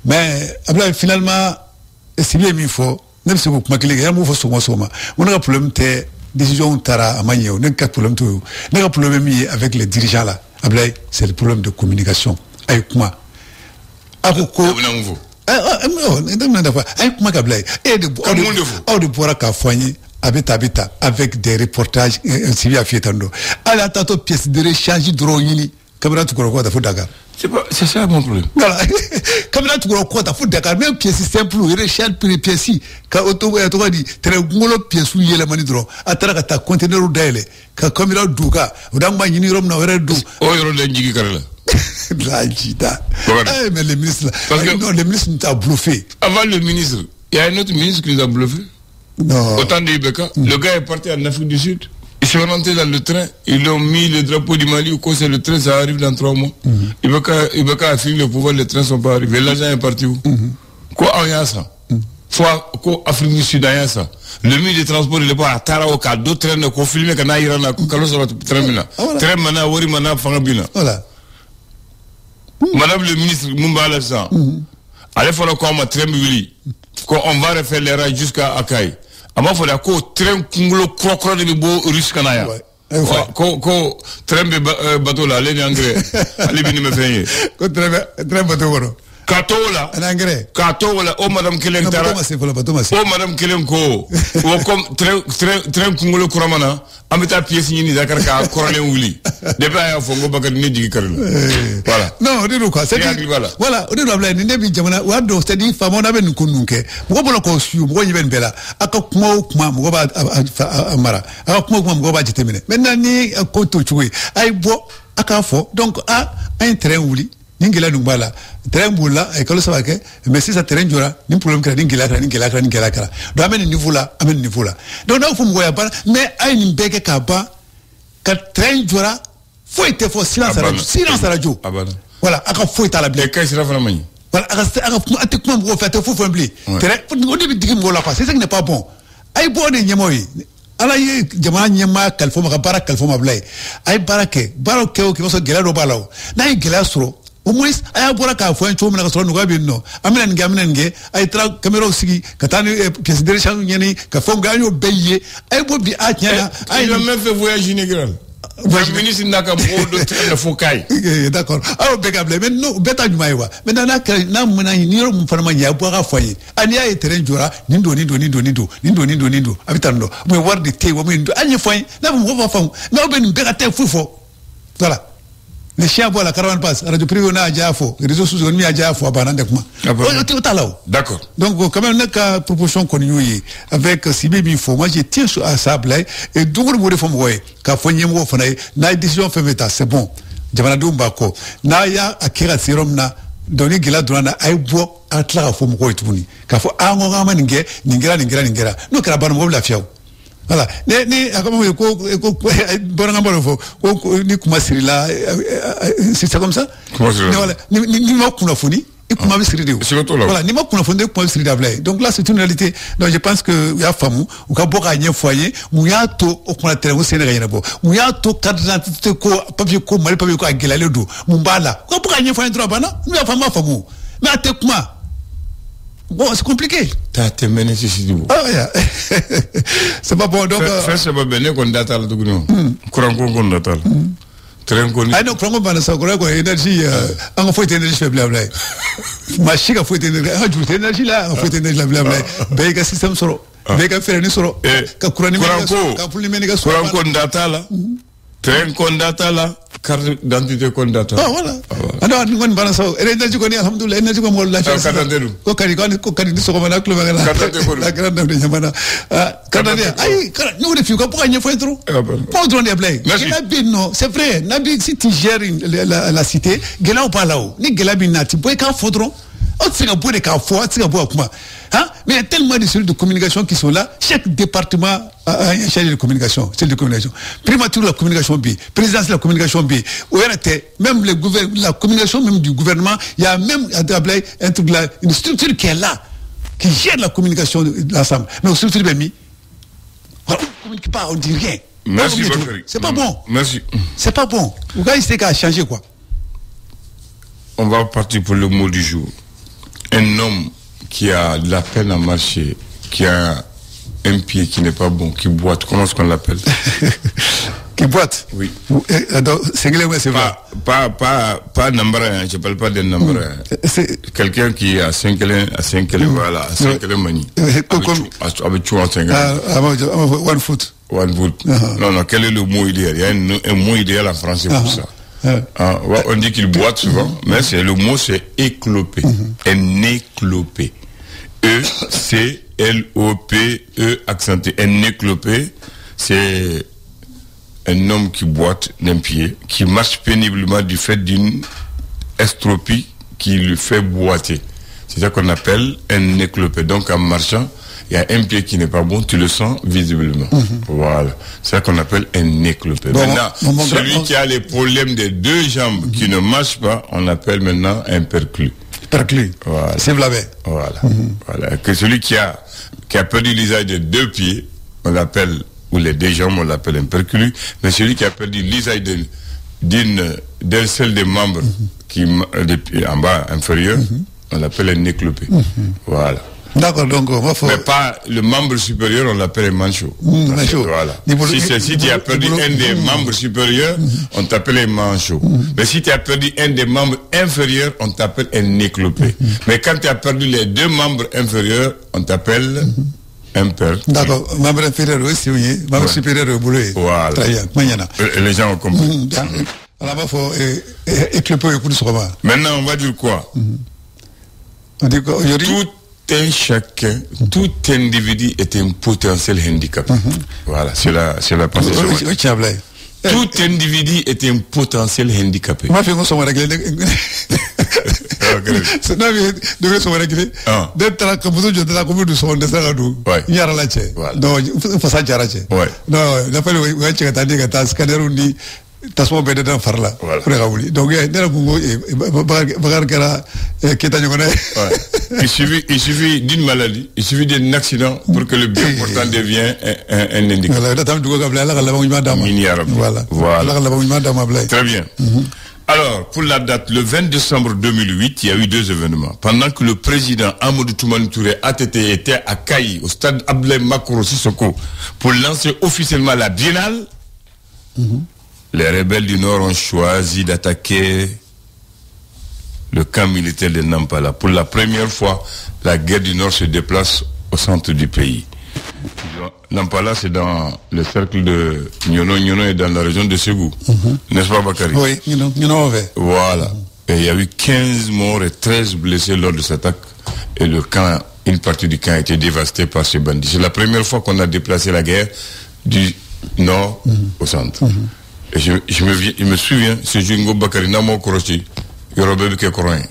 Mais finalement, c'est bien mis fort. Même si vous m'avez dit, il y a un on a un problème de décision tara à manier, on a un problème de, on a un problème avec les dirigeants là. C'est le problème de communication. Avec moi. Avec quoi? Avec des reportages à tantôt pièces de rechange drone caméra tu crois Dakar. C'est ça mon problème. Voilà. Caméra tu crois Dakar même pièce simple rechange pièce ka auto dit très gros pièce où la mani drone atara ta conteneur d'aile ka caméra duka odamba yini rom na were du o yoro le njigi karala la jita mais le ministre non le ministre nous a bluffé. Avant le ministre il y a un autre ministre qui nous a bluffé. Non. Autant de Ibeka, le gars est parti en Afrique du Sud. Ils sont rentrés dans le train, ils ont mis le drapeau du Mali, au cours c'est le train, ça arrive dans 3 mois. Ibeka a fini le pouvoir, les trains sont pas arrivés. L'argent est parti où? Quoi en y a ça? Soit quoi Afrique du Sud en y a ça? Le ministre des Transports, il est pas à Taraoka, d'autres trains qu'on filme, qu'on a Irana, qu'on a ça train là. Train mana, wori mana, fangabina. Voilà. Madame le ministre Mumba Alassane, allez faire encore ma train Mili, qu'on va refaire les rails jusqu'à Akaï. Avant faut ko train kungulo krokro de bo risque na ya ko train bateau là les engrais ali bini me fenye ko train bateau woro kato là en engrais kato là o madame Kelen tara o madame Kelen ko o comme train kungulo kromana amita pièce ni Dakar ka korale wuli depuis ya fongo bakati ne jigi karlo voilà non de quoi c'est voilà on doit blé ne bi jamana wa do c'est dit famo na ben kununke mo bolo ko su mo yiben bela aka kuma mo ba amara aka kuma mo ba jitemine maintenant ni ko to chuwe ay bo aka fo donc un train wuli ningela numbala train bula e kalo sabake mais si ça train jora ni problème kra ningela kra do amen niveau là donc na fu mo ya ba mais ay ni beke ka ba ka train jora faut être fort silence à radio voilà aka faut être à la blague kai sira fana mani voilà aka kuma mo fait faut fambler train au début digim mo la pas c'est ça qui n'est pas bon ay bo de nyemoy ala ye jama nyema kalfo ma bara kalfo ma blay ay barake barake o ki so gela do balaw na ay gela suro au moins aya bora ka fo en chom na so no gabi no amina nge ay tra caméra sigi katani pièce de rechange nyeni ka fo ganyo beye ay bo bi a tiana ay le même fait voyage inaugural le ministre naka mo do train fo kai d'accord ah begable mais non beta nyuma mais na mona ni ro mu farma ya bo ka foye ani ay terrain jora nindo abitando mo warde te wo mo ndo anye foye na mo fa fam na ben bega te fufo voilà les chiens voient la caravane passe radio privé on a ajafo les réseaux sociaux on mi ajafo abanande kuma d'accord donc quand même la proposition qu'on y avec Sibibi Info moi je tiens à ça blaye et donc le mot femme ouais ka fonye mo fona na décision fait meta c'est bon jamana dumba ko na ya akira serum na doni gila drona ay bo atla fo mo ko ituni ka fo ango ngama ningera no kala ban mo la fiaw voilà ni comme ko bon ngamba fo ko ni kuma sirila c'est ça comme ça voilà ni mo kuna foni et kuma siride voilà ni mo kuna foni kuma siride avlay donc là c'est une réalité donc je pense que ya famu ou ka boka nye foyer mu ya to o kuna tere mo sénégal yana bo mu ya to carte d'identité ko papier ko mali papier ko agelale do mu mbala ko boka nye foyer droit bana mu ya famu mais ate kuma bon, c'est compliqué. T'as tes menées ici du bout. Ah, yeah. C'est pas bon, donc. C'est pas bien qu'on date à la Tougno. Courant qu'on date à la. Très connu. Ah non, courant qu'on ça, courant qu'on énergie, on faut énergie faible, blabla. Machine a faut énergie, énergie là, on faut énergie blabla. Béga système solo. Béga faire ni solo. Ka courant ni méga solo. Courant qu'on date à la. Train qu'on date à la. Carte d'identité qu'on date. Ah voilà. Alors nous on va ça. Énergie qu'on est alhamdoulillah, énergie qu'on mo la chance. Ko kari so ko na club la grande de Yamana. Kadane ay nous les filles ko pas ñe trop. Pas drone de blague. Non, c'est vrai. Nabi si tu gères la cité, gela ou pas là-haut. Ni gela binati, boy ka fodron. C'est un peu de carrefour, c'est un peu comment. Mais il y a tellement de cellules de communication qui sont là. Chaque département a un chargé de communication, celle de communication. Primature la communication B, présidence la communication B. Même la communication même du gouvernement, il y a même une structure qui est là, qui gère la communication de l'ensemble. Mais la structure est mise. On ne communique pas, on ne dit rien. Merci Bakary. C'est pas bon. Merci. C'est pas bon. Vous voyez, c'est qu'à changer quoi. on va partir pour le mot du jour. Un homme qui a de la peine à marcher, qui a un pied qui n'est pas bon, qui boite, comment est-ce qu'on l'appelle? Qui boite? Oui. C'est pas Nambara, hein, je ne parle pas de Nambara. C'est quelqu'un qui a 5 voilà, à 5 mani. Avec tout en 5 one foot. One foot. Non, quel est le mot idéal? Il y a un mot idéal en français pour ça. On dit qu'il boite souvent, mais le mot c'est éclopé. Un éclopé. E-C-L-O-P-E accenté. Un éclopé, c'est un homme qui boite d'un pied, qui marche péniblement du fait d'une estropie qui lui fait boiter. C'est ça qu'on appelle un éclopé. Donc en marchant, il y a un pied qui n'est pas bon, tu le sens visiblement. Voilà. C'est ça qu'on appelle un éclopé. Bon, maintenant, celui qui a les problèmes des deux jambes qui ne marchent pas, on appelle maintenant un perclus. Perclus. Voilà. C'est Vlabé. Voilà. Voilà. Que celui qui a perdu l'usage des deux pieds, on l'appelle, ou les deux jambes, on l'appelle un perclus. Mais celui qui a perdu l'usage d'un seul des membres en bas inférieur, on l'appelle un éclopé. Voilà. D'accord, donc mais pas le membre supérieur, on l'appelle un manchot. Voilà. Si tu as perdu un des membres supérieurs, on t'appelle un manchot. Mais si tu as perdu un des membres inférieurs, on t'appelle un éclopé. Mais quand tu as perdu les deux membres inférieurs, on t'appelle un père. D'accord, membre inférieur, oui, membre supérieur, au boulot. Voilà. Très bien. Les gens ont compris. Alors, il faut éclopé au coup de soir. Maintenant, on va dire quoi? On dit quoi aujourd'hui? Chacun, tout individu est un potentiel handicapé. Voilà, c'est la pensée. Tout individu est un potentiel handicapé. Moi, je suis réglé. C'est non, mais sont réglés. D'être là, comme vous dites, de la commune de son dessin à nous. Il y a la tché. Non, il faut ça, tché. Non, d'après le web, tu as dit que tu as scanné ou dit. Tasmo bede dan farla pour rawuli donc nera bungo bagar kara ketanya ngone il suffit d'une maladie, il suffit d'un accident pour que le bien portant devienne un handicap. Voilà. Très bien. Alors, pour la date, le 20 décembre 2008, il y a eu 2 événements. Pendant que le président Amadou Toumani Touré était à Kayi, au stade Abdoulaye Makoro Sissoko, pour lancer officiellement la biennale, les rebelles du Nord ont choisi d'attaquer le camp militaire de Nampala. Pour la première fois, la guerre du Nord se déplace au centre du pays. Nampala, c'est dans le cercle de Nyono. Nyono est dans la région de Ségou. N'est-ce pas, Bakary? Oui, Nyono. Voilà. Et il y a eu 15 morts et 13 blessés lors de cette attaque. Et une partie du camp a été dévastée par ces bandits. C'est la première fois qu'on a déplacé la guerre du Nord au centre. Et je me souviens, c'est Jungo Bakary Namo Korochi, Yorobebe ke Koron.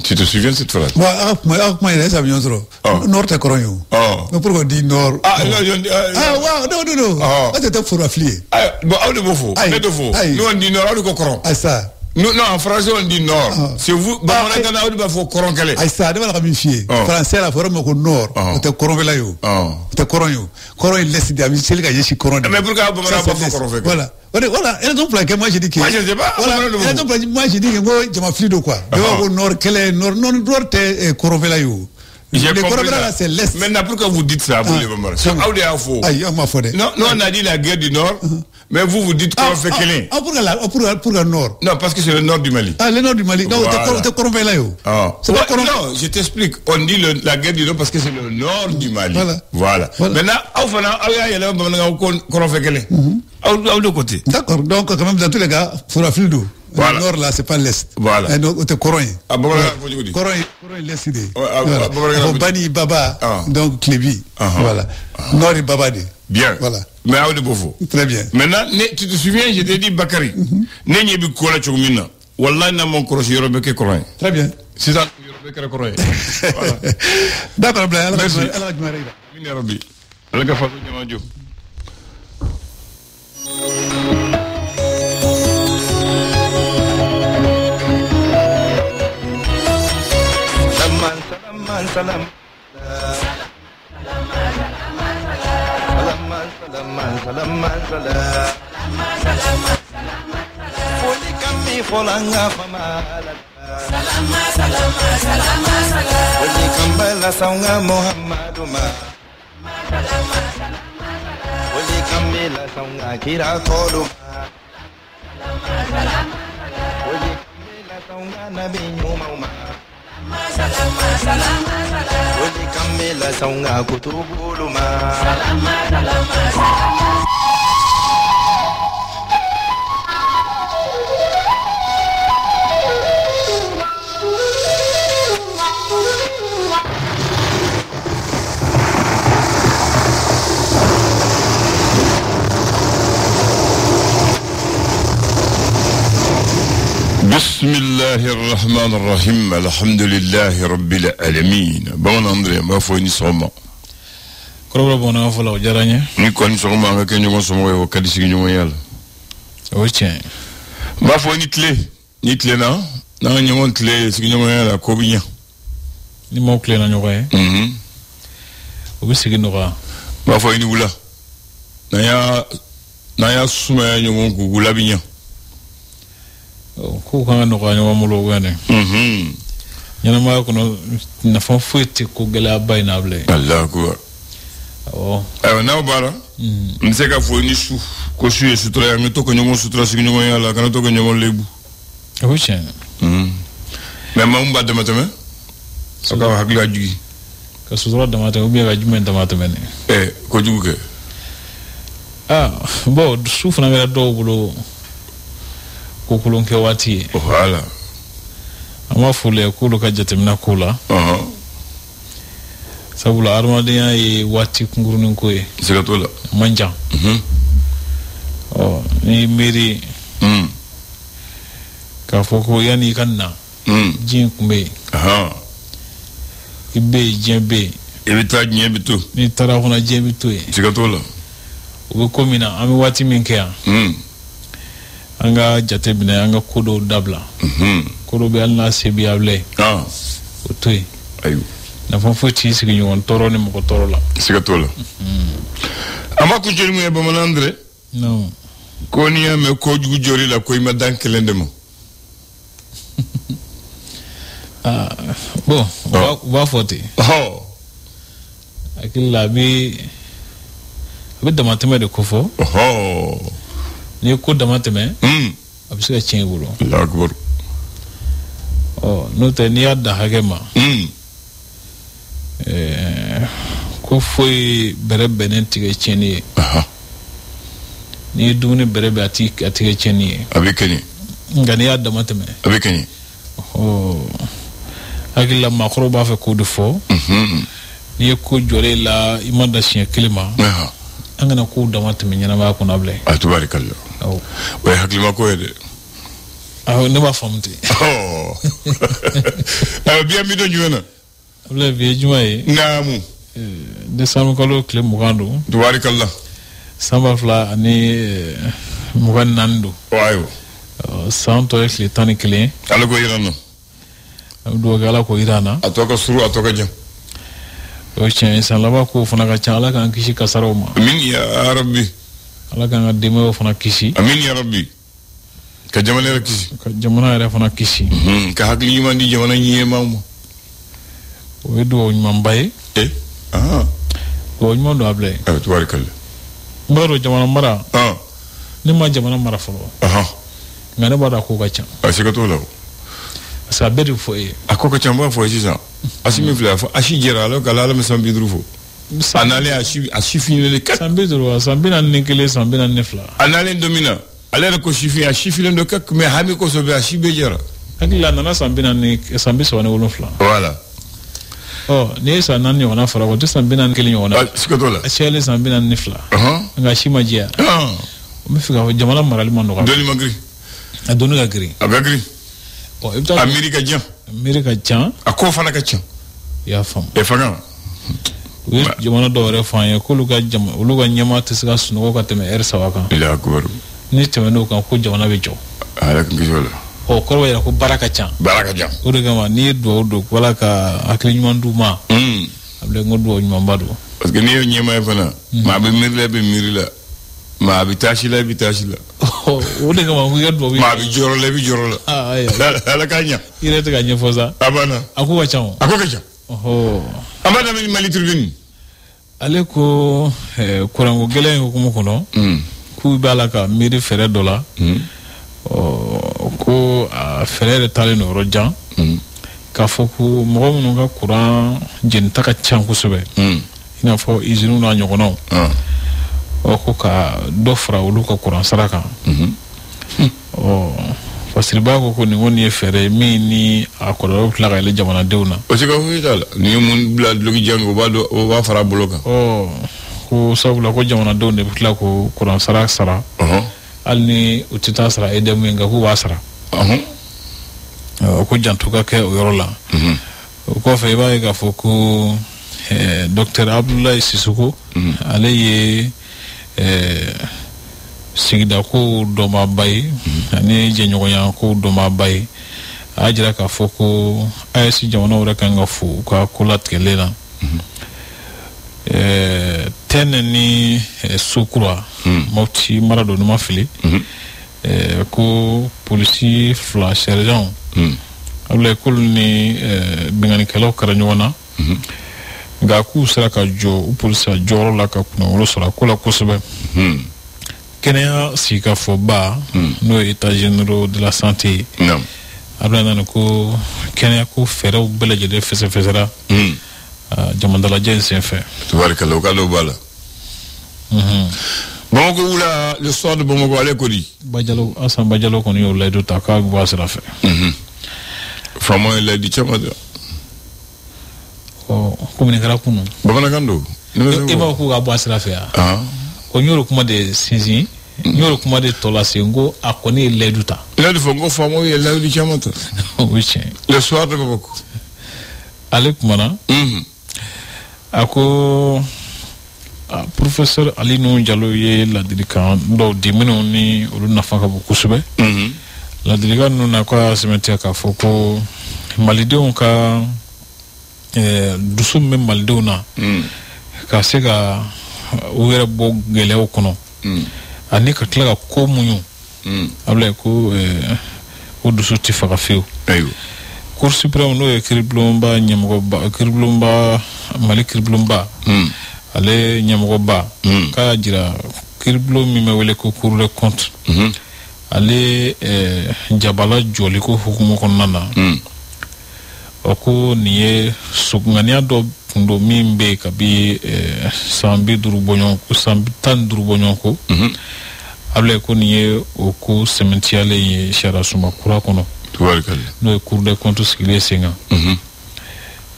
Tu te souviens de cette phrase? Moi, il ça vient trop. Nord te Koron. Mais pourquoi on dit Nord? Non. Ah, c'était pour afflier. Bon, on est beau faux. Nous, on dit Nord, on dit Koron. Ah, ça. Non, en français, on dit Nord. C'est vous, on a dit Koron Kale. Ah, ça, on va ramifier. Français, la forme au Nord. C'était Koron Velayo. C'était Koron. Koron, il laisse des amis, c'est le gars, il Koron. Mais pourquoi on n'a pas fait Koron? Voilà, et donc pour moi j'ai dit que moi je ne sais pas. Voilà, donc moi j'ai dit que moi je m'en fous de quoi. De Nord, quel est Nord t'es Korovelayo. Le Korovela là c'est l'Est. Maintenant pourquoi vous dites ça pour les Bambara? C'est où des infos? Non, on a dit la guerre du Nord, mais vous dites Korovekele. Pour le Nord. Non, parce que c'est le Nord du Mali. Ah, le Nord du Mali. Non, t'es Korovelayo. C'est pas Korovela. Non, je t'explique. On dit la guerre du Nord parce que c'est le Nord du Mali. Voilà. Maintenant, il y a le Korovekele. De côté. D'accord, donc quand même dans tous les cas, il faudra filer d'eau. Le nord là, c'est pas l'est. Voilà. Donc, c'est Coron. Coron est l'est. Bani Baba, donc Klébi. Voilà. Nord et Babade. Bien. Voilà. Mais à de Bofo. Très bien. Maintenant, tu te souviens, je t'ai dit Bakary. N'est-ce pas Kola Chomina. Wallah, n'a mon crochet, Yorobeke Coron. Très bien. C'est ça, Yorobeke Coron. D'accord, Blaise. Merci. Minerabi. Allah Fatou Diamanjo. Salam. Foli kami folanga famala. salama salama salama salama wali kambala saunga Muhammadu ma salama salama wali kambala saunga kira tolu salama salama wali kambala saunga nabi nyuma salama salama wali kambala saunga kutubulu ma salama salama بسم الله الرحمن الرحيم الحمد لله رب العالمين بون اندري ما فوني سوما كروبلا بونا فلا جاراني ني كون سوما nga kenyo mo somo wo kadi sigi nyumo yalla oche ma foni tle ni tle na nyumo tle sigi nyumo yalla ko binya ni mo tle na nyoye o sigi noga ma foni wula na ya suma nyumo ku wula binya ko kan no kan wa mulo gane nyana ma ko no na fa fuite ko gela bayna ble Allah ko ayo na bara mseka fo ni su ko su yesu tra ya to ko nyomo sutra sigi nyomo yalla kana to ko nyomo lebu oche mais ma umba de matame saka wa hakla jugi ka sutra de matame ubi ga jumen de matame ko jugu ke bo sufna ga do bulo kulun ke wati wala ama fule kulu ka jatemna kula sabula armadiya yi wati kungurun ko e sigatola manja ni meri ka foko yani kanna jin kumbe ibe jembe evita nyebitu ni tarafuna jembitu e sigatola o ko mina ami wati minke anga jate bina anga kodo dabla kodo be alna sebi able otoy ayu na fa foti sigi nyon toro ni mako toro la sigatola ama ku jeri mu e ba manandre no ko ni me ko jugu jori la ko ima dankelende mo bon wa foti akilla bi da mateme de kofo ni ko da mateme abisa chen bulo Allah akbar no te ni adda hagema ko foi berebe nentiga cheni ni duni berebe atiga cheni abikeni ngani adda mateme abikeni agila makro ba fe ko defo ni ko jore la imanda shin klima angana ko da mateme nyana ba ko nable atubarikallah way haklima ko yede ne ba famti bien mi do juena le vie jumaye ngamu décembre kalo klem mugando tubarikallah samba fla ani mugan nandu wayo santo ekli tani kle ala ko irano do gala ko irana atoka suru atoka jam o chen san laba ko funa ka chala kan kishi kasaroma amin ya rabbi ala kan demo funa kishi amin ya rabbi ka jamana kishi ka jamana era funa kishi ka hakli yuma ndi jamana nyiye mamu o do nyuma mbaye o nyuma do able tubarikallah mbaro jamana mara ni ma jamana mara folo ngane bada ko gacha asikato lawo sa bedu fo e akoko chamba fo jisa asimi fla fo ashi jera lo kala la mesam bidru fo anale ashi fini le kat sambidru sambina nikele sambina nefla anale domina ale ko shifi ashi fili ndo kak me hami ko so be ashi be jera akila nana sambina ni sambi so ne wolon fla voilà ne sa nan yo na fara ko sambina nikele yo na asikato la achele sambina nefla nga shima jia me fika jamana mara li mando ka doni magri adonu ga gri abagri Amerika Jan ako fana ka chan ya fam e fanga we jamana do re fanya ko luga jama luga nyama tisga suno ko teme sawaka ila akbar ni teme no kan ko jamana be jo ala kan gisola ko ya ko baraka jan o de gama ni do wala ka akli nyumandu ma able ngodo nyumambado parce que ni nyema e fana ma be mirla ma bi tashila o de kama ko yaddo ma bi joro la ah ay ala kanya ire te kanya fosa abana ako chamo oh amana mi mali tribune ale ko kurango gelen ko kuma kono ku bala ka miri fere dola ko fere tale no rojan ka foku mo mun ka kuran jenta ka chanku sobe ina fo izinu na nyogono o ko ka do fra ulu ka kuran saraka fasiriba ko ni woni fere mi ni akoro plaga ile jamana deuna o se ka huitala ni mun bla logi jango ba fara bloka ko sabula ko jamana deuna bla ko kuran sara alni utita sara edemu nga ko wasara ko jantuka ke o yorola ko fe ba ga foko docteur Abdoulaye Sissoko alaye sigida ko doma bay ani je nyoya ko doma bay ajira ka foko ayesi jamana wora kanga fu ka kulat kelela teneni sukura moti marado no mafili ko polisi fla sergent able kulni bingani kelo karanyona ga ku sara ka jo polisi joro la ka kuno lo sara kula kusube kenya sika foba no état généraux de la santé abana ko kenya ko fero belaje de fesera jamandala jensen fait tubarkalo kalo bala Bamako oula le soir de Bamako ale kodi bajalo asan bajalo kon yo lay do taka boisera fait vraiment il a dit chamada communiquera kuno babana kando e ba ko ga boisera fait ko nyoro kuma de sinzi nyoro kuma de tola sengo akoni lay do ta la de fongo famo il a dit chamata oui le soir de Bamako ale kuma na ako professeur Ali Nou Diallo ye ladilikan do dimino ni olu nafa ka bu kusube ladilikan nu na kwa semetia ka foko malidenw ka dusum me malidenw na ka se ka u yɛrɛ bɔ gɛlɛyaw kɔnɔ ani ka tila ka ko muɲu abla ko o dusu ti faga fiyewu Cour suprême no e kirblomba nyamgoba kirblomba mali kirblomba ale nyamgoba ka jira kirblom mi me wele ko Cour des comptes ale jabala joli ko hukumu konnana oko niye sugngania do pundo mimbe kabi sambi durubonyon ko sambi tan durubonyon ko able ko niye oko sementiale ye shara suma kura kono no Cour des comptes skile singa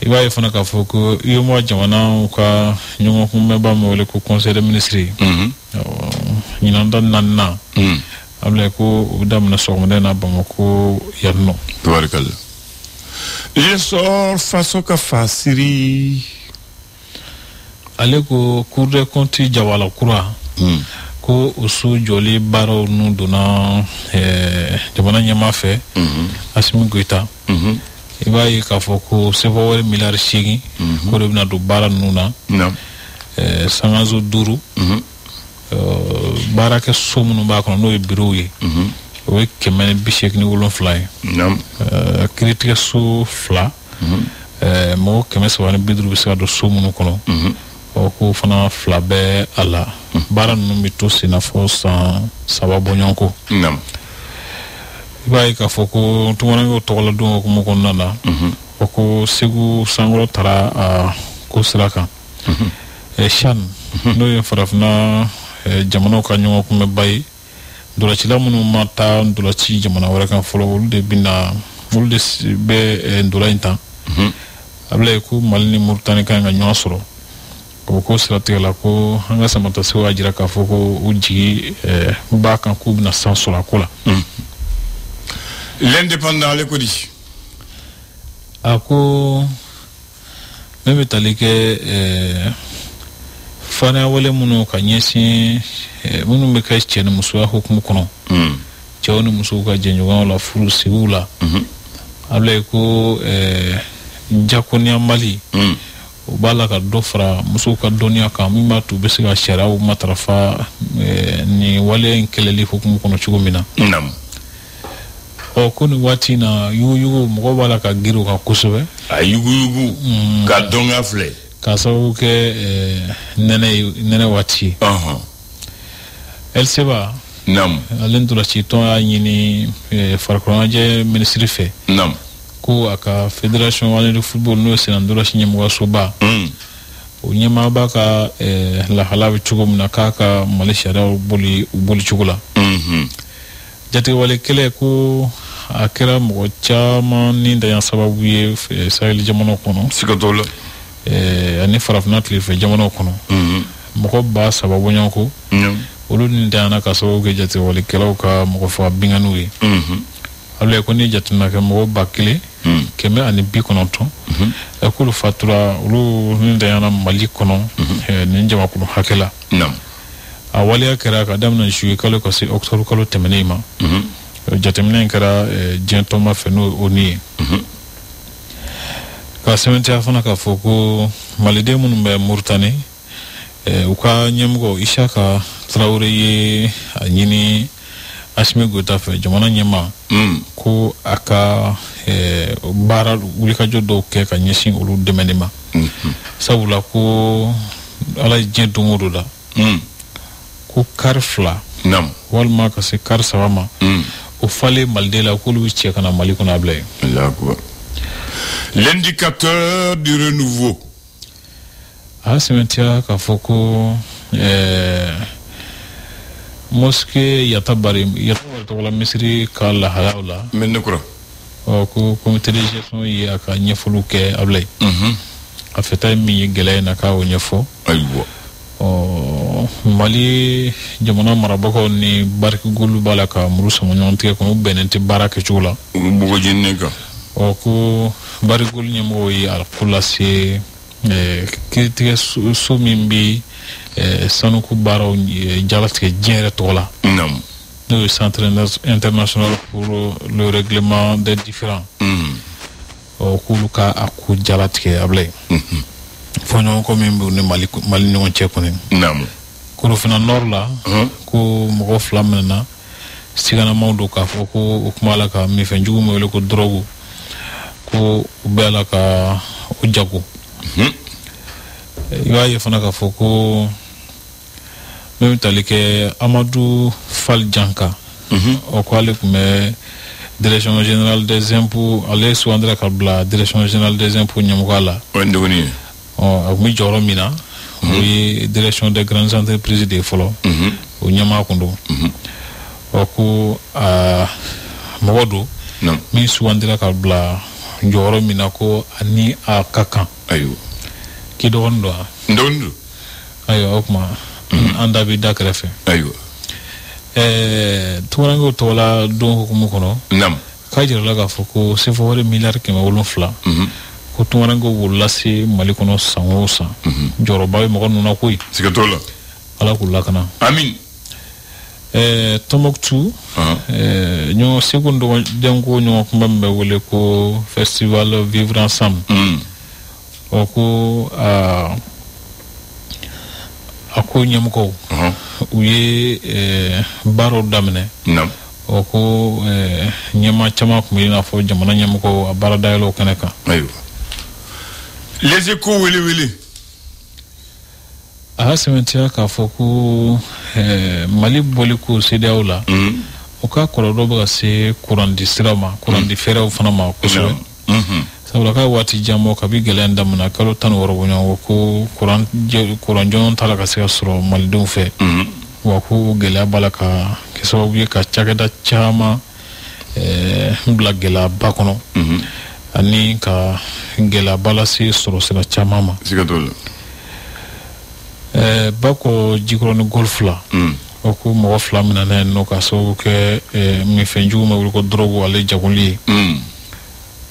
iba yefana ka foko yomo jamana ka nyongo kumeba mole ko conseil des ministres nyinanda nanna able ko udam na sogmde na Bamako yanno tubarkalla je sors façon ka fasiri ale ko Cour des comptes jawala kura ko usu joli baro nu dona jamana nyama fe Assimi Goïta iba yi ka foko sefo wale milari shigi ko de bina do bara nuna sangazo duru bara ke somunu ba kono no e bureau yi o kemene bishek ni wolon fly critique so fla mo kemeso wani bidru bisa do somunu kono o ko fana fla be ala bara nu mi to sina fo san sababu nyonko iba ka foko tumana go tola do ko mo konnana ko segu sangolo tara ko siraka shan no ye farafna jamano ka nyongo ko me bay dola ci lamunu mata dola ci jamana wala kan folo de bina de be dola inta able ko malni murtani kan nga nyosoro ko sirate la ko hanga samata se wajira ka foko uji ba kan ko bina sansura kola l'indépendant le kodi ako meme talike fana wale munu ka nyesi munu me ka chene musu ya hukumu kono chawoni musu ka jenyo la furu sigula able ko jakonia mali o bala ka do fara muso ka dɔnniya kan min b'a to u bɛ se ka sariyaw matarafa ni waleya in kɛlɛli hukumu kɔnɔ cogo min na. Naam. Ko nin waati in na yuguyugu mɔgɔ b'a la ka girin o kan kosɛbɛ. A yuguyugu ka dɔnniya filɛ. K'a sababu kɛ nɛnɛ waati ye. Elseba. Naam. Ale ntolacitɔn y'a ɲini farikoloɲɛnajɛ minisiri fɛ. Naam. Ko a ka fédération walidu football n'o ye senandolaci ɲɛmɔgɔsoba. O ɲɛmaaba ka lahala bɛ cogo min na k'a ka Mali sariyaw boli cogo la. Jatigɛwale kɛlɛ ko a kɛra mɔgɔ caman ni daɲa sababu ye Sahel jamanaw kɔnɔ. Siga t'o la. Ani farafinna tilefɛ jamanaw kɔnɔ. Mɔgɔ 3,000 bɔɲɔgɔn ko. Olu ni daɲana ka sababu kɛ jatigɛwalekɛlaw ka mɔgɔ faga binganiw ye. Ale ko ni jateminɛ kɛ mɔgɔ 1,990. K'olu fatura olu ni daɲana Mali kɔnɔ ni jamakulu hakɛ la. A waleya kɛra ka daminɛ juillet kalo ka se octobre kalo tɛmɛnen ma. Jateminɛ in kɛra diɲɛ tɔnba fɛ n'o ONU ye. Ka sɛbɛntiya fana k'a fɔ ko maliden minnu bɛ Mauritanie u ka ɲɛmɔgɔ Isaka Traoré ye a ɲini Assimi Goïta fɛ jamana ɲɛma ko a ka baara wulikajɔ dɔw kɛ ka ɲɛsin olu dɛmɛni ma. Sabula ko ala ye diɲɛ don o don da. Ko kari 2 walima ka se kari 3 ma o falen maliden la k'olu bɛ cɛ ka na Mali kɔnɔ a bila yen. L'indicateur du renouveau. A sɛbɛntiya k'a fɔ ko mosquée Yatabari tɔgɔla Misiri ka lahalaw la. Mais ne kɔrɔ. Ko comité de gestion ye a ka ɲɛfɔliw kɛ a bila yen. A fɛta ye min ye gɛlɛya in na k'a o ɲɛfɔ. Ayiwa. Mali jamana marabagaw ni barikigolu b'a la ka muru sama ɲɔgɔn tigɛ kɔnɔ u bɛnnen tɛ baara kɛcogo la. U bɛ bɔgɔ jeni kan. Ko barikigolu ɲɛmɔgɔw ye a ko lase kiiritigɛ so min bɛ sanuko baaraw jalatigɛ diɲɛ yɛrɛ tɔgɔ la. N'o ye Centre international pour le règlement des différends. K'olu ka a ko jalatigɛ a bila yen. Fɔɲɔgɔnkɔ min bɛ u ni Mali ɲɔgɔn cɛ kɔni. Korofina Nord la ko mɔgɔ 2 minɛna siganamaw don k'a fɔ ko o kuma la ka minfɛnjugu min wele ko drogue ko u bɛ la ka o jago. I b'a ye fana k'a fɔ ko min bɛ tali kɛ Amadou Fall Janka o ko ale tun bɛ direction générale des impôts ale sugandira ka bila direction générale des impôts ɲɛmɔgɔya la. O ye dɔgɔnin ye. A tun bɛ jɔyɔrɔ min na o ye direction des grandes entreprises de fɔlɔ o ɲɛmaa kun don. Ko mɔgɔ don min sugandira ka bila jɔyɔrɔ min na ko ani a ka kan. Ayiwa. K'i dɔgɔnin don wa? N dɔgɔnin don. Ayiwa o tuma an da bɛ da kɛrɛfɛ. Ayiwa. Tunkarankɛw tɔgɔla don hukumu kɔnɔ. K'a jirala k'a fɔ ko CFA miliyari 700 ko tunkarankɛw b'o lase Mali kɔnɔ san o san. Jɔyɔrɔba bɛ mɔgɔ ninnu na koyi. Siga t'o la. Ala k'u lakana. Amin. Tombouctou ɲɔgɔn segu denko ɲɔgɔn kuma min bɛ wele ko festival vivre ensemble. Ko a ko ɲɛmɔgɔw u ye baaraw daminɛ. Ko ɲɛmaa caman tun bɛ i n'a fɔ jamana ɲɛmɔgɔw a baara dayɛlɛw kɛnɛ kan. Ayiwa. Les Échos wele. A y'a sɛbɛntiya k'a fɔ ko Mali bɔli ko CEDEAO la o ka kɔlɔlɔ bɛ ka se kurandi sira ma kurandi fɛrɛw fana ma kosɛbɛ. Sabula k'a waati jan bɔ kabi gɛlɛya in daminɛ kalo 16 bɔɲɔgɔn ko kuran jɔnjɔn t'a la ka se ka sɔrɔ malidenw fɛ. Wa ko gɛlɛya b'a la ka kɛ sababu ye ka cakɛda caman bila gɛlɛyaba kɔnɔ ani ka gɛlɛyaba lase sɔrɔ sira caman ma. Siga t'o la. Bako Jikɔrɔni golf la o ko mɔgɔ 2 minɛna yen nɔ ka sababu kɛ minfɛnjugu ma wele ko drogue ale jagoli ye.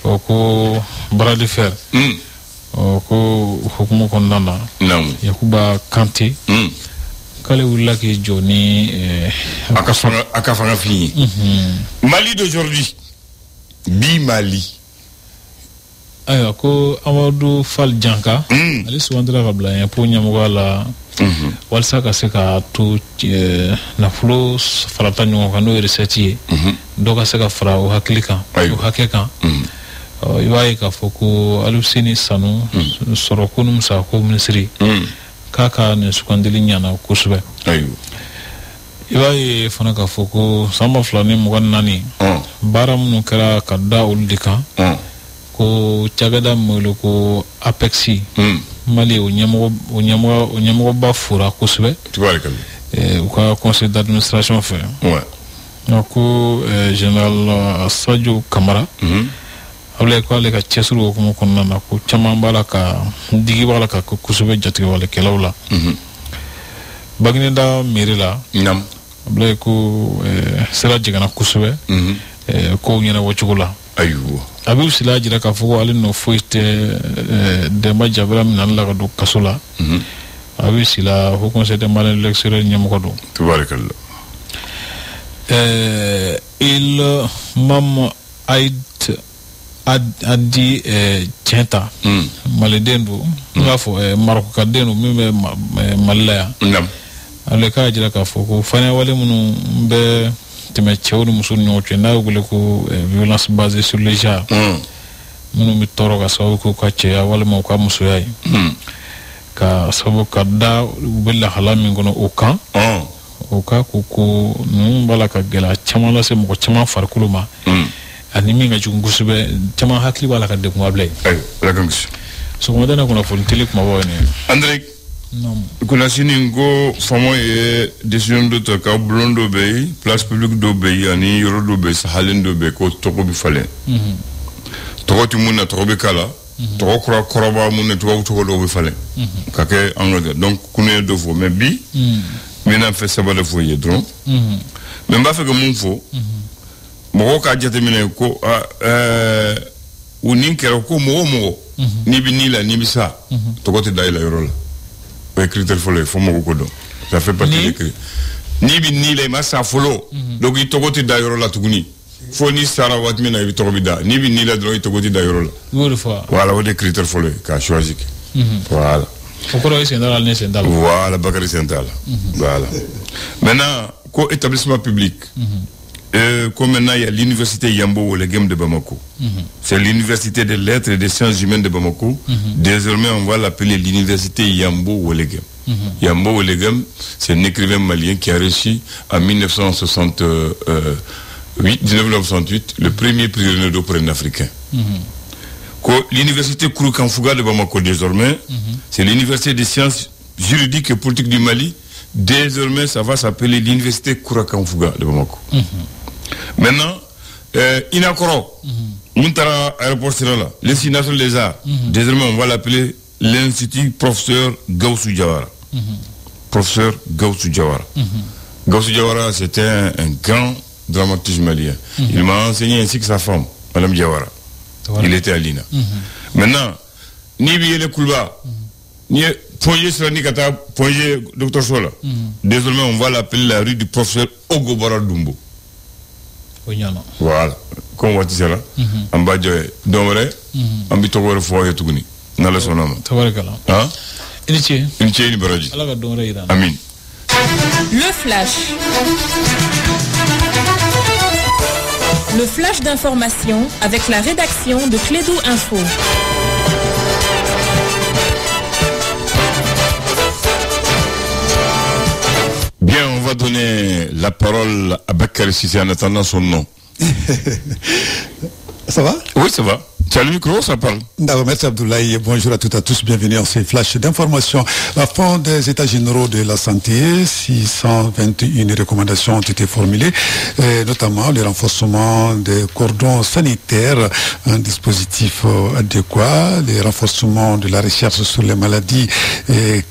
O ko bras de fer ko hukumu kɔnɔna na Yakuba Kante k'ale wulila k'i jɔ ni a ka fanga fin ye. Mali d'aujourd'hui bi Mali ayiwa ko Amadou Fall Janka ale sugandira ka bila yen pour ɲɛmɔgɔya la walasa ka se ka to nafolo farata ɲɔgɔn kan n'o ye recette ye dɔ ka se ka fara o hakili kan o hakɛ kan i b'a ye k'a fɔ ko Aluseni Sanu sɔrɔ ko ni musaka ko minisiri k'a ka nin sugandili ɲɛna kosɛbɛ i b'a ye fana k'a fɔ ko san 2024 baara minnu kɛra ka da olu de kan ko cakɛda min wele ko APEX Mali o ɲɛmɔgɔba fora kosɛbɛ u ka conseil d'administration fɛ ko général Sadio Kamara abulaye ko ale ka cɛsiri hukumu kɔnɔna na ko caman b'a la ka digi b'a la ka kosɛbɛ jatigɛwalekɛlaw la Bagineda mairie la abulaye ko sira jigana kosɛbɛ kow ɲɛnabɔ cogo la a bɛ sila jira k'a fɔ ko ale n'o foyi tɛ Demba Jabira minɛli la ka don kaso la a bɛ sila Haut Conseil des Maliens de l'extérieur ɲɛmɔgɔ don il Mam Aïd Adi Tienta maliden don n b'a fɔ Marocaden don min bɛ Mali la yan ale k'a jira k'a fɔ ko faniwale minnu bɛ tɛmɛ cɛw ni musow ni ɲɔgɔn cɛ n'a ye wele ko violence basée sur le genre minnu bɛ tɔɔrɔ ka sababu k'u ka cɛya walima u ka musoya ye ka sababu ka da u bɛ lahala min kɔnɔ o kan o ka ko ninnu b'a la ka gɛlɛya caman lase mɔgɔ caman farikolo ma ani min ka jugu kosɛbɛ caman hakili b'a la ka degun bila yen sɔgɔmada na kunnafoni teli kumaba ye nin André kunasini ko famo ye décision dɔ ta ka bulon dɔ bɛ yen place publique dɔ bɛ yen ani yɔrɔ dɔ bɛ yen sahalen dɔ bɛ yen ko tɔgɔ bɛ falen tɔgɔ tɛ mun na tɔgɔ bɛ k'a la tɔgɔ kɔrɔba mun na tubabu tɔgɔ dɔw bɛ falen ka kɛ an ka donc kunu ye dɔ fɔ mais bi n bɛna fɛ saba de fɔ ye dɔrɔn mais n b'a fɛ ka mun fɔ mɔgɔw k'a jateminɛ ko u ni kɛra ko mɔgɔ o mɔgɔ n'i bɛ ni la n'i bɛ sa tɔgɔ tɛ da i la yɔrɔ la o ye critère fɔlɔ ye fo mɔgɔw ko dɔn ça fait partie des critères n'i bɛ ni la i ma sa fɔlɔ donc i tɔgɔ tɛ da yɔrɔ la tuguni fo n'i sara waati min na i bɛ tɔgɔ bɛ da n'i bɛ ni la dɔrɔn i tɔgɔ tɛ da yɔrɔ la voilà o de critère fɔlɔ ye k'a choisir voilà o kɔrɔ ye sen t'a la ne sen t'a la voilà Bakary sen t'a la voilà maintenant ko établissement public comme maintenant il y a l'université Yambo Wolegem de Bamako. C'est l'université des lettres et des sciences humaines de Bamako. Désormais, on va l'appeler l'université Yambo Wolegem. Yambo Wolegem, c'est un écrivain malien qui a reçu en 1968 le premier prix Renaudot pour un Africain. L'université Kouroukanfouga de Bamako, désormais, c'est l'université des sciences juridiques et politiques du Mali. Désormais, ça va s'appeler l'université Kouroukanfouga de Bamako. Maintenant, Inakoro, Muntara aéroport Sirala, l'Institut national des arts, désormais on va l'appeler l'Institut professeur Gaussou Diawara. Professeur Gaussou Diawara. Gaussou Diawara, c'était un grand dramatiste malien. Il m'a enseigné ainsi que sa femme, Madame Diawara. Il était à l'INA. Maintenant, ni Biele Koulba, ni Poye Sranikata, Poye Dr Sola. Désormais, on va l'appeler la rue du professeur Ogobara Dumbo. Voilà. Comme on dit ça là, on va dire, Domre, on va dire, foyer tout gni. Nala sonama. Tabarakala. Hein? Initié. Initié ni baraji. Amin. Le flash. Le flash d'information avec la rédaction de Clédou Info. Bien, on va donner la parole à Bakary Cissé en attendant son nom. Ça va? Oui, ça va. Tu as le micro, ça parle. Merci Abdoulaye, bonjour à toutes et à tous, bienvenue en ces flashs d'information. La fin des états généraux de la santé, 621 recommandations ont été formulées, notamment le renforcement des cordons sanitaires, un dispositif adéquat, le renforcement de la recherche sur les maladies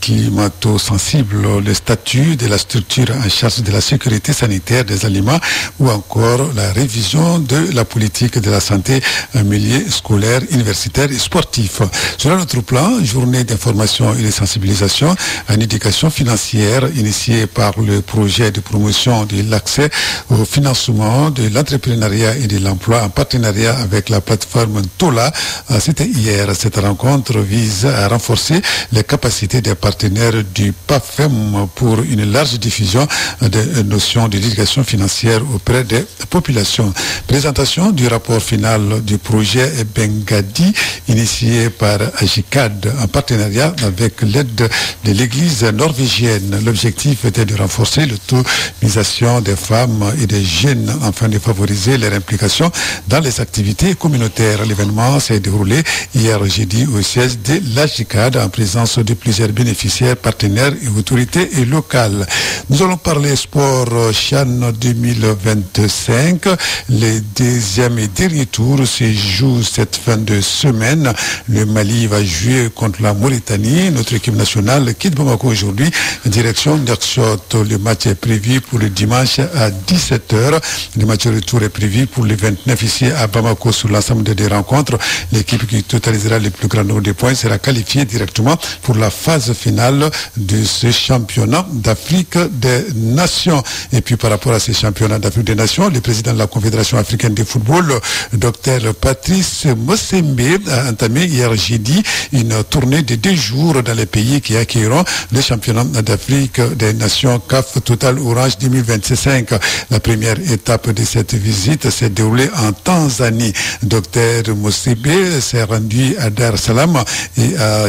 climato-sensibles, le statut de la structure en charge de la sécurité sanitaire des aliments ou encore la révision de la politique de la santé en milieu scolaire. scolaires, universitaires et sportifs. Sur un autre plan, journée d'information et de sensibilisation en éducation financière initiée par le projet de promotion de l'accès au financement de l'entrepreneuriat et de l'emploi en partenariat avec la plateforme Tola. C'était hier. Cette rencontre vise à renforcer les capacités des partenaires du PAFEM pour une large diffusion des notions d'éducation financière auprès des populations. Présentation du rapport final du projet Bengadi initié par Agicad en partenariat avec l'aide de l'église norvégienne. L'objectif était de renforcer l'autonomisation des femmes et des jeunes afin de favoriser leur implication dans les activités communautaires. L'événement s'est déroulé hier jeudi au siège de l'Agicad en présence de plusieurs bénéficiaires, partenaires et autorités locales. Nous allons parler sport CHAN 2025. Le deuxième et dernier tour se joue cette fin de semaine. Le Mali va jouer contre la Mauritanie. Notre équipe nationale quitte Bamako aujourd'hui, direction Nouakchott. Le match est prévu pour le dimanche à 17h. Le match retour est prévu pour le 29 ici à Bamako. Sur l'ensemble des rencontres, l'équipe qui totalisera le plus grand nombre de points sera qualifiée directement pour la phase finale de ce championnat d'Afrique des Nations. Et puis par rapport à ces championnats d'Afrique des Nations, le président de la Confédération africaine de football, Dr Patrice Motsepe, a entamé hier jeudi une tournée de 2 jours dans les pays qui accueilleront le championnat d'Afrique des Nations CAF Total Orange 2025. La première étape de cette visite s'est déroulée en Tanzanie. Dr Motsepe s'est rendu à Dar es Salaam et à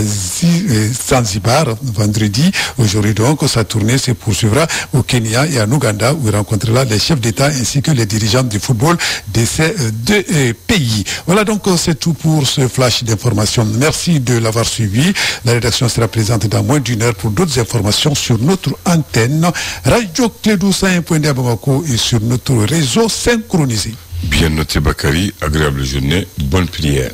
Zanzibar vendredi. Aujourd'hui donc, sa tournée se poursuivra au Kenya et en Ouganda où il rencontrera les chefs d'État ainsi que les dirigeants du football de ces 2 pays. Voilà donc, c'est tout pour ce flash d'information. Merci de l'avoir suivi. La rédaction sera présente dans moins d'1 heure pour d'autres informations sur notre antenne Radio Clédou 101.2 à Bamako et sur notre réseau synchronisé. Bien noté Bakary, agréable journée, bonne prière.